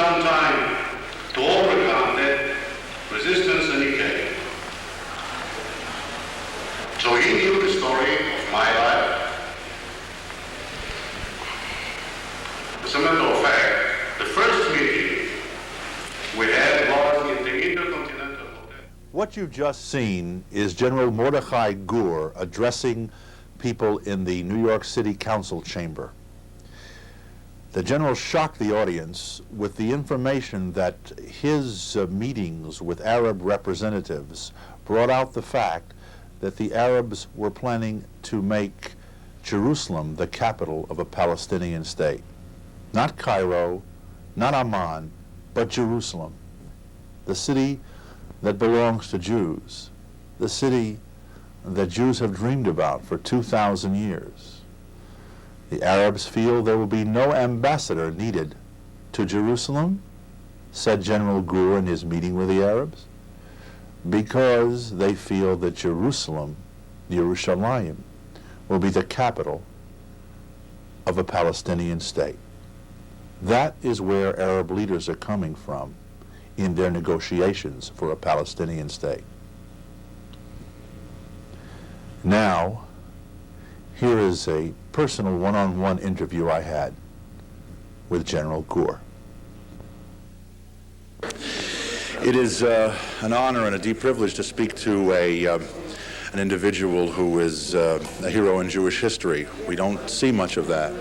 some time to overcome that resistance and decay. So he knew the story of my life. As a matter of fact, the first meeting we had was in the Intercontinental Hotel. What you've just seen is General Mordechai Gur addressing people in the New York City Council chamber. The general shocked the audience with the information that his meetings with Arab representatives brought out the fact that the Arabs were planning to make Jerusalem the capital of a Palestinian state. Not Cairo, not Amman, but Jerusalem, the city that belongs to Jews, the city that Jews have dreamed about for 2,000 years. The Arabs feel there will be no ambassador needed to Jerusalem, said General Gur in his meeting with the Arabs, because they feel that Jerusalem, Yerushalayim, will be the capital of a Palestinian state. That is where Arab leaders are coming from in their negotiations for a Palestinian state. Now, here is a personal one-on-one interview I had with General Gur. It is an honor and a deep privilege to speak to an individual who is a hero in Jewish history. We don't see much of that,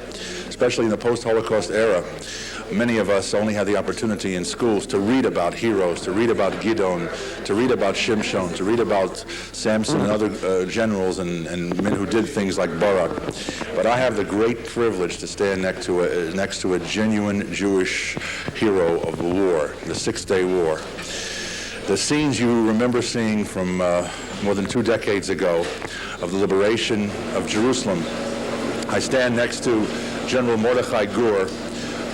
especially in the post-Holocaust era. Many of us only had the opportunity in schools to read about heroes, to read about Gideon, to read about Shimshon, to read about Samson and other generals and men who did things like Barak. But I have the great privilege to stand next to a genuine Jewish hero of the war, the Six-Day War. The scenes you remember seeing from more than 2 decades ago of the liberation of Jerusalem. I stand next to General Mordechai Gur,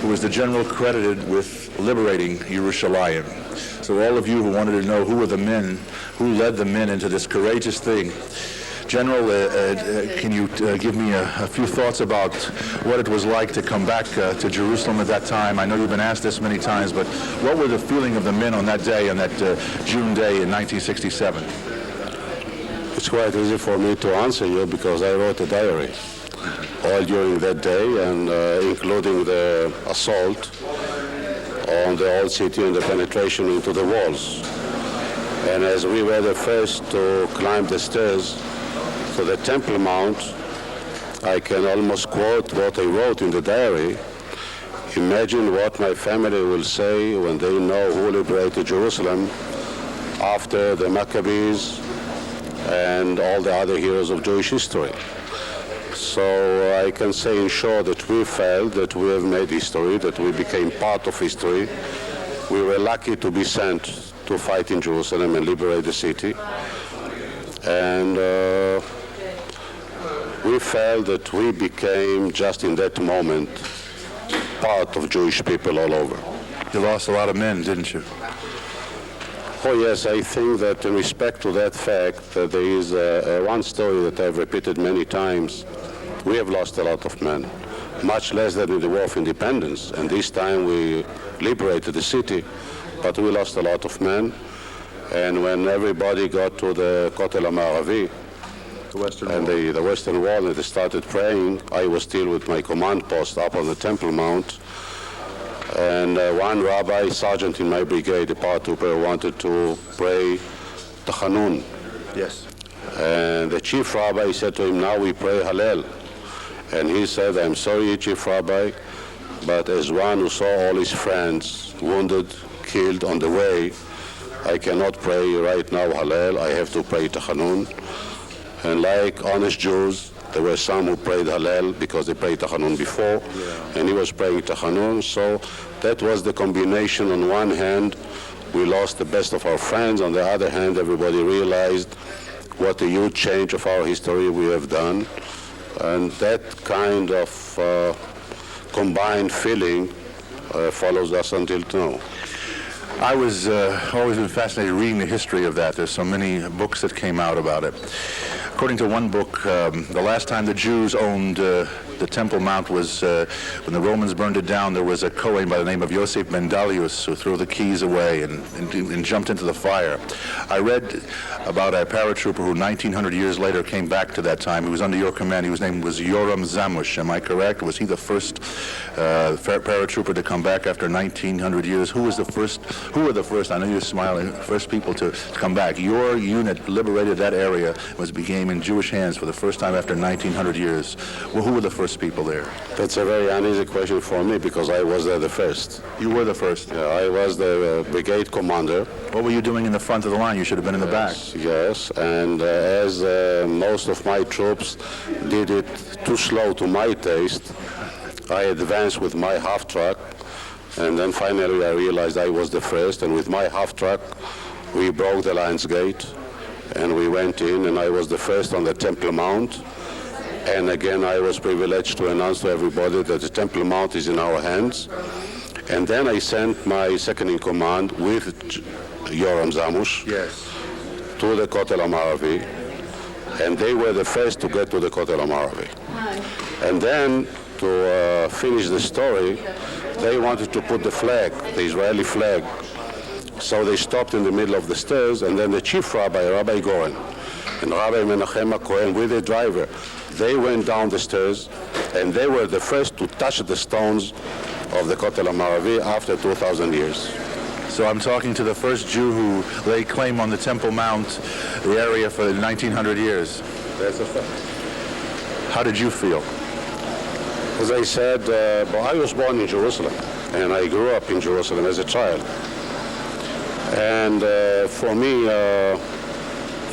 who is the general credited with liberating Yerushalayim. So all of you who wanted to know who were the men, who led the men into this courageous thing, General, can you give me a few thoughts about what it was like to come back to Jerusalem at that time? I know you've been asked this many times, but what were the feeling of the men on that day, on that June day in 1967? It's quite easy for me to answer you because I wrote a diary all during that day, and including the assault on the old city and the penetration into the walls. And as we were the first to climb the stairs to the Temple Mount, I can almost quote what I wrote in the diary. Imagine what my family will say when they know who liberated Jerusalem after the Maccabees and all the other heroes of Jewish history. So I can say in short that we felt that we have made history, that we became part of history. We were lucky to be sent to fight in Jerusalem and liberate the city. And we felt that we became, just in that moment, part of Jewish people all over. You lost a lot of men, didn't you? Oh yes, I think that in respect to that fact, there is one story that I've repeated many times. We have lost a lot of men, much less than in the War of Independence. And this time we liberated the city, but we lost a lot of men. And when everybody got to the Kotel HaMa'aravi, the Western Wall, and they started praying, I was still with my command post up on the Temple Mount. And one rabbi, sergeant in my brigade, a paratrooper, wanted to pray Tachanun. Yes. And the chief rabbi said to him, now we pray Hallel. And he said, I'm sorry, Chief Rabbi, but as one who saw all his friends wounded, killed on the way, I cannot pray right now Hallel, I have to pray Tachanun. And like honest Jews, there were some who prayed Hallel because they prayed Tachanun before, and he was praying Tachanun. So that was the combination. On one hand, we lost the best of our friends. On the other hand, everybody realized what a huge change of our history we have done. And that kind of combined feeling follows us until now. I was always been fascinated reading the history of that. There's so many books that came out about it. According to one book, the last time the Jews owned the Temple Mount was, when the Romans burned it down, there was a Kohen by the name of Yosef ben Dalius who threw the keys away and jumped into the fire. I read about a paratrooper who 1900 years later came back to that time. He was under your command. His name was Yoram Zamush. Am I correct? Was he the first paratrooper to come back after 1900 years? Who were the first, I know you're smiling, first people to come back? Your unit liberated that area, became in Jewish hands for the first time after 1900 years. Well, who were the first people there? That's a very uneasy question for me because I was there the first. You were the first? Yeah, I was the brigade commander. What were you doing in the front of the line? You should have been in the back. Yes, and as most of my troops did it too slow to my taste, I advanced with my half-track, and then finally I realized I was the first, and with my half-track we broke the lion's gate, and we went in, and I was the first on the Temple Mount. And again, I was privileged to announce to everybody that the Temple Mount is in our hands. And then I sent my second-in-command with Yoram Zamush to the Kotel HaMaravi, and they were the first to get to the Kotel HaMaravi. And then, to finish the story, they wanted to put the flag, the Israeli flag. So they stopped in the middle of the stairs, and then the chief rabbi, Rabbi Gur, and Rabbi Menachem Cohen with the driver, they went down the stairs, and they were the first to touch the stones of the Kotel HaMaravi after 2,000 years. So I'm talking to the first Jew who laid claim on the Temple Mount, the area, for 1900 years. That's a fact. How did you feel? As I said, I was born in Jerusalem, and I grew up in Jerusalem as a child. And for me,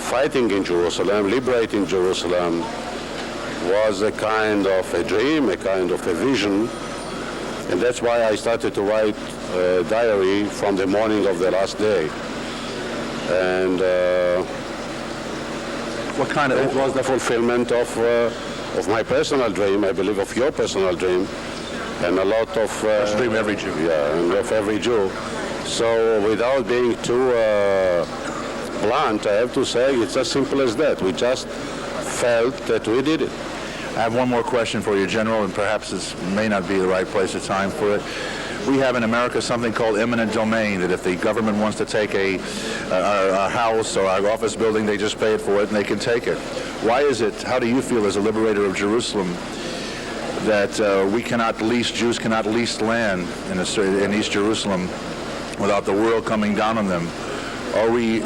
fighting in Jerusalem, liberating Jerusalem, was a kind of a dream, a kind of a vision. And that's why I started to write a diary from the morning of the last day. And what kind of? It was the fulfillment of my personal dream, I believe of your personal dream, and a lot of... dream of every Jew. Yeah, and of every Jew. So without being too blunt, I have to say it's as simple as that. We just felt that we did it. I have one more question for you, General, and perhaps this may not be the right place or time for it. We have in America something called eminent domain, that if the government wants to take a house or our office building, they just pay it for it and they can take it. Why is it, how do you feel as a liberator of Jerusalem, that Jews cannot lease land in East Jerusalem without the world coming down on them? Are we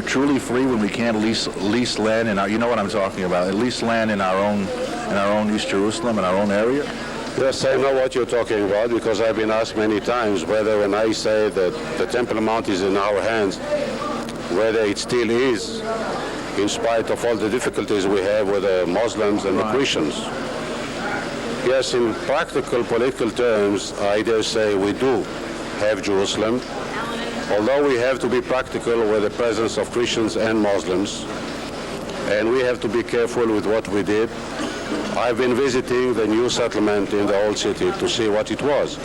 truly free when we can't lease land in our, you know what I'm talking about, lease land in our own East Jerusalem, in our own area? Yes, I know what you're talking about, because I've been asked many times whether when I say that the Temple Mount is in our hands, whether it still is, in spite of all the difficulties we have with the Muslims and the Christians. Yes, in practical political terms, I dare say we do have Jerusalem, although we have to be practical with the presence of Christians and Muslims, and we have to be careful with what we did. I've been visiting the new settlement in the old city to see what it was.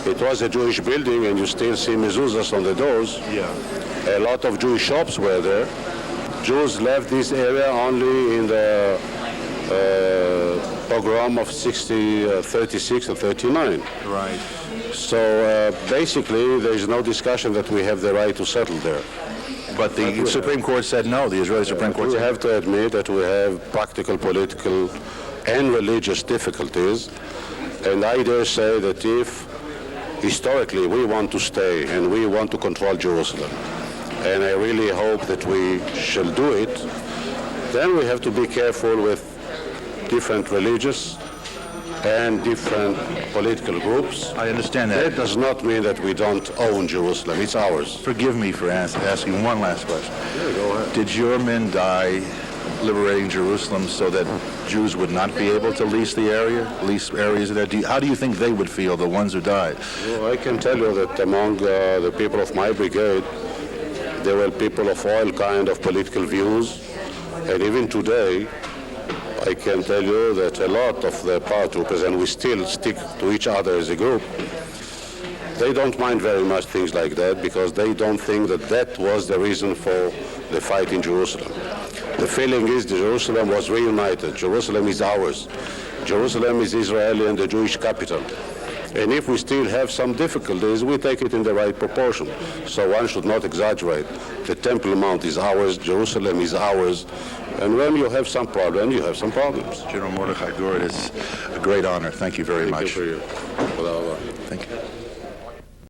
It was a Jewish building, and you still see mezuzahs on the doors. Yeah. A lot of Jewish shops were there. Jews left this area only in the pogrom of 36 or 39. Right. So basically, there is no discussion that we have the right to settle there. But the Supreme Court said no. The Israeli Supreme Court we said have to admit that we have practical, political, and religious difficulties. And I dare say that if historically we want to stay and we want to control Jerusalem, and I really hope that we shall do it, then we have to be careful with different religious and different political groups. I understand that. That does not mean that we don't own Jerusalem. It's ours. Forgive me for asking one last question. Yeah, go ahead. Did your men die liberating Jerusalem so that Jews would not be able to lease areas of there? How do you think they would feel, the ones who died? Well, I can tell you that among the people of my brigade, there were people of all kinds of political views, and even today, I can tell you that a lot of the paratroopers, and we still stick to each other as a group, they don't mind very much things like that, because they don't think that that was the reason for the fight in Jerusalem. The feeling is that Jerusalem was reunited. Jerusalem is ours. Jerusalem is Israeli and the Jewish capital. And if we still have some difficulties, we take it in the right proportion. So one should not exaggerate. The Temple Mount is ours, Jerusalem is ours, and when you have some problem, you have some problems. General Mordechai Gur, it is a great honor. Thank you very much. Thank you for you. Thank you.